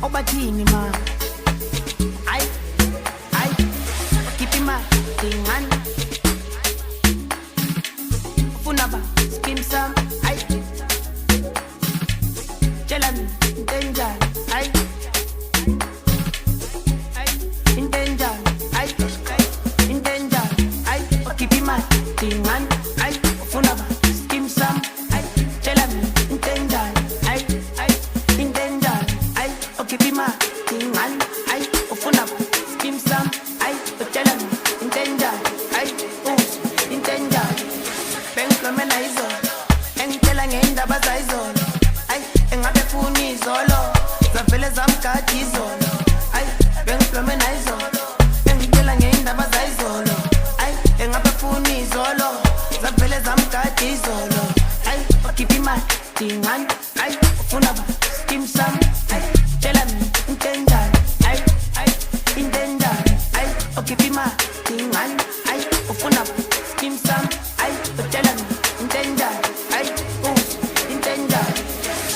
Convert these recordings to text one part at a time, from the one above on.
Obathini ma ay keep my thing on ufuna ba skim sam ay tshela intenjani ay intenjani ay intenjani ay keep my thing on ay ufuna ba skim sam ay tshela intenjani ay intenjani ay keep my thing on ay ufuna ba skim sam ay tshela intenjani ay intenjani bengihlomela izolo engitshela ngendaba zayizolo ay engabe funa izolo zavele zamgada izolo ay bengihlomela izolo engitshela ngendaba zayizolo ay engabe funa izolo zavele zamgada izolo ay keep my thing on ay ufuna ba skim sam ay tshela intenjani ay intenjani ay keep my thing on ay ufuna ba skim sam ay tshela intenjani ay intenjani ay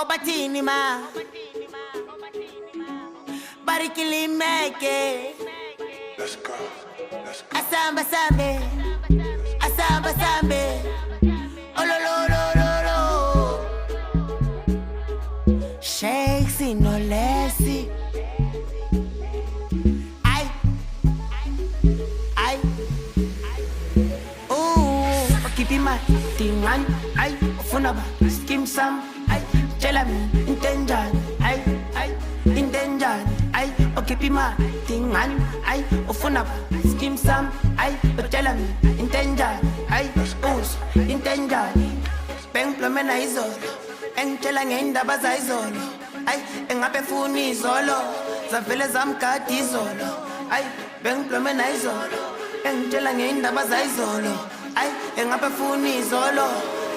Obathini ma barikilimeke Let's go. asamba sambe ololololo shakes no lesi ay keep my thing on ay ufuna ba skim sam ay tshela intenjani ay intenjani ay keep my thing on ay ufuna ba skim sam ay tshela intenjani ay intenjani bengihlomela izolo engitshela ngendaba zayizolo ay engabe funa izolo zavele zamgada izolo ay bengihlomela izolo engitshela ngendaba zayizolo ay engabe funa izolo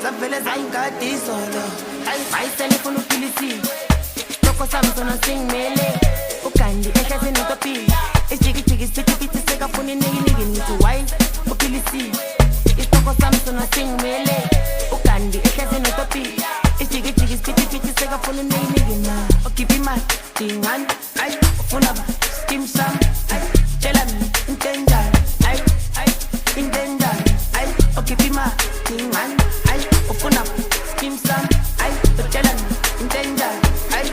zavele zamgada izolo ay ayisele funa uphilisi toko sami sona singimele ugandi ehlase netopi isijikijiki sitikiti sekafuna ininginiki nithi why uphilisi isitoko sami sona singimele ugandi ehlase netopi isijikijiki sitikiti sekafuna ininginiki na keep my thing on ay ufuna ba skim sam ay tshela intenjani ay intenjani ay keep my thing on ay ufuna ba skim sam ay tshela intenjani ay